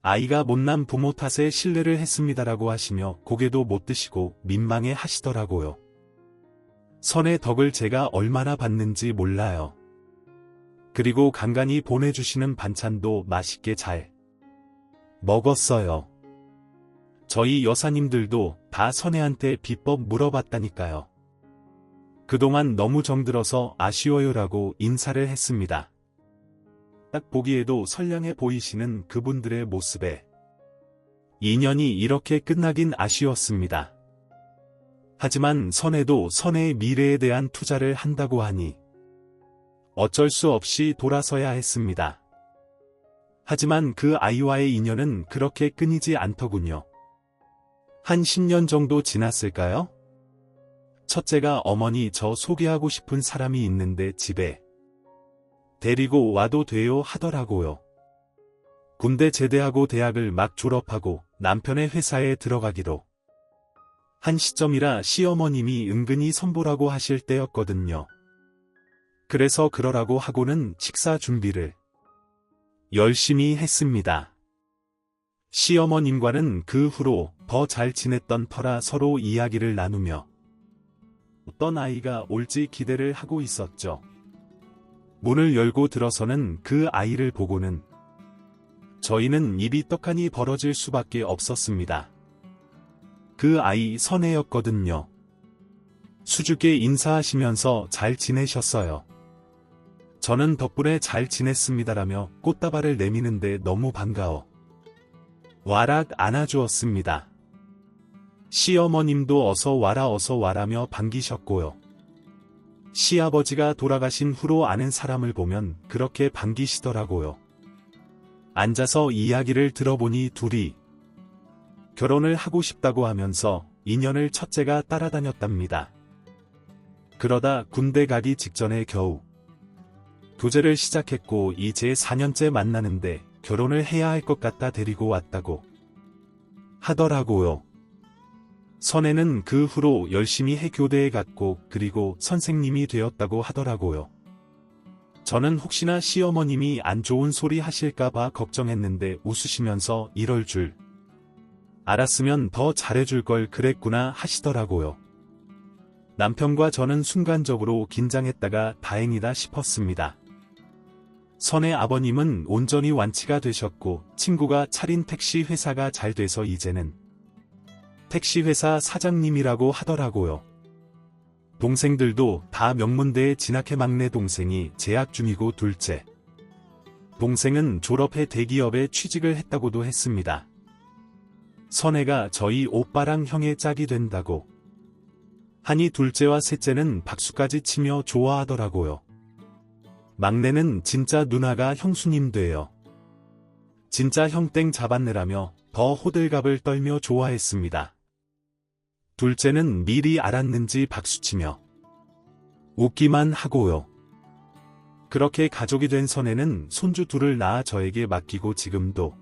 아이가 못난 부모 탓에 실례를 했습니다라고 하시며 고개도 못 드시고 민망해 하시더라고요. 선의 덕을 제가 얼마나 받는지 몰라요. 그리고 간간히 보내주시는 반찬도 맛있게 잘 먹었어요. 저희 여사님들도 다 선혜한테 비법 물어봤다니까요. 그동안 너무 정들어서 아쉬워요라고 인사를 했습니다. 딱 보기에도 선량해 보이시는 그분들의 모습에 인연이 이렇게 끝나긴 아쉬웠습니다. 하지만 선혜도 선혜의 미래에 대한 투자를 한다고 하니 어쩔 수 없이 돌아서야 했습니다. 하지만 그 아이와의 인연은 그렇게 끊이지 않더군요. 한 10년 정도 지났을까요? 첫째가 어머니 저 소개하고 싶은 사람이 있는데 집에 데리고 와도 돼요 하더라고요. 군대 제대하고 대학을 막 졸업하고 남편의 회사에 들어가기로 한 시점이라 시어머님이 은근히 선보라고 하실 때였거든요. 그래서 그러라고 하고는 식사 준비를 열심히 했습니다. 시어머님과는 그 후로 더 잘 지냈던 터라 서로 이야기를 나누며 어떤 아이가 올지 기대를 하고 있었죠. 문을 열고 들어서는 그 아이를 보고는 저희는 입이 떡하니 벌어질 수밖에 없었습니다. 그 아이 선혜였거든요. 수줍게 인사하시면서 잘 지내셨어요. 저는 덕분에 잘 지냈습니다라며 꽃다발을 내미는데 너무 반가워 와락 안아주었습니다. 시어머님도 어서 와라며 반기셨고요. 시아버지가 돌아가신 후로 아는 사람을 보면 그렇게 반기시더라고요. 앉아서 이야기를 들어보니 둘이 결혼을 하고 싶다고 하면서 인연을 첫째가 따라다녔답니다. 그러다 군대 가기 직전에 겨우 교제를 시작했고 이제 4년째 만나는데 결혼을 해야 할 것 같다 데리고 왔다고 하더라고요. 선혜는 그 후로 열심히 해교대에 갔고 그리고 선생님이 되었다고 하더라고요. 저는 혹시나 시어머님이 안 좋은 소리 하실까봐 걱정했는데 웃으시면서 이럴 줄 알았으면 더 잘해줄 걸 그랬구나 하시더라고요. 남편과 저는 순간적으로 긴장했다가 다행이다 싶었습니다. 선혜 아버님은 온전히 완치가 되셨고 친구가 차린 택시 회사가 잘 돼서 이제는 택시회사 사장님이라고 하더라고요. 동생들도 다 명문대에 진학해 막내 동생이 재학 중이고 둘째 동생은 졸업해 대기업에 취직을 했다고도 했습니다. 선혜가 저희 오빠랑 형의 짝이 된다고 하니 둘째와 셋째는 박수까지 치며 좋아하더라고요. 막내는 진짜 누나가 형수님 돼요. 진짜 형 땡 잡았네라며 더 호들갑을 떨며 좋아했습니다. 둘째는 미리 알았는지 박수치며 웃기만 하고요. 그렇게 가족이 된 선혜는 손주 둘을 낳아 저에게 맡기고 지금도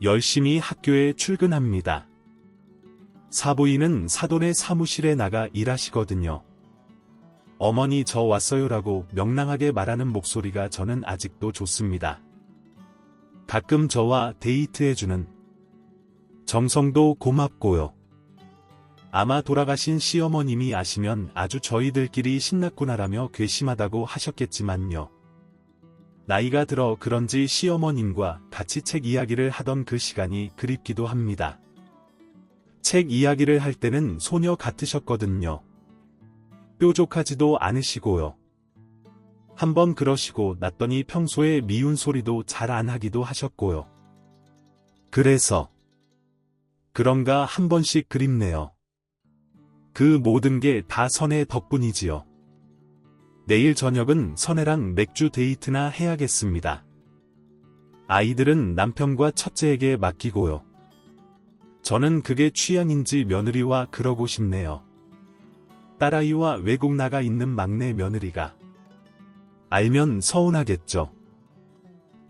열심히 학교에 출근합니다. 사부인은 사돈의 사무실에 나가 일하시거든요. 어머니 저 왔어요라고 명랑하게 말하는 목소리가 저는 아직도 좋습니다. 가끔 저와 데이트해주는 정성도 고맙고요. 아마 돌아가신 시어머님이 아시면 아주 저희들끼리 신났구나라며 괘씸하다고 하셨겠지만요. 나이가 들어 그런지 시어머님과 같이 책 이야기를 하던 그 시간이 그립기도 합니다. 책 이야기를 할 때는 소녀 같으셨거든요. 뾰족하지도 않으시고요. 한번 그러시고 났더니 평소에 미운 소리도 잘 안 하기도 하셨고요. 그래서 그런가 한 번씩 그립네요. 그 모든 게 다 선혜 덕분이지요. 내일 저녁은 선혜랑 맥주 데이트나 해야겠습니다. 아이들은 남편과 첫째에게 맡기고요. 저는 그게 취향인지 며느리와 그러고 싶네요. 딸아이와 외국 나가 있는 막내 며느리가 알면 서운하겠죠.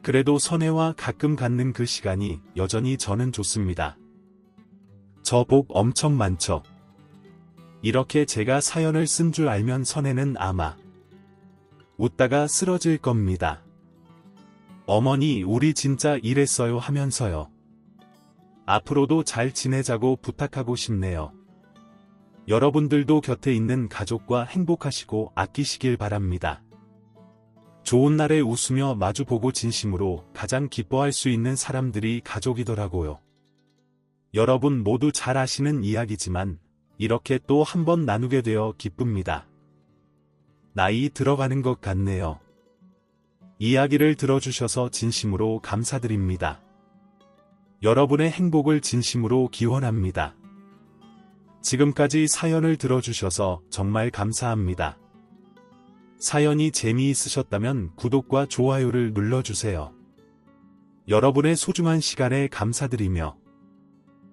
그래도 선혜와 가끔 갖는 그 시간이 여전히 저는 좋습니다. 저 복 엄청 많죠. 이렇게 제가 사연을 쓴 줄 알면 선혜는 아마 웃다가 쓰러질 겁니다. 어머니 우리 진짜 이랬어요 하면서요. 앞으로도 잘 지내자고 부탁하고 싶네요. 여러분들도 곁에 있는 가족과 행복하시고 아끼시길 바랍니다. 좋은 날에 웃으며 마주보고 진심으로 가장 기뻐할 수 있는 사람들이 가족이더라고요. 여러분 모두 잘 아시는 이야기지만 이렇게 또 한 번 나누게 되어 기쁩니다. 나이 들어가는 것 같네요. 이야기를 들어주셔서 진심으로 감사드립니다. 여러분의 행복을 진심으로 기원합니다. 지금까지 사연을 들어주셔서 정말 감사합니다. 사연이 재미있으셨다면 구독과 좋아요를 눌러주세요. 여러분의 소중한 시간에 감사드리며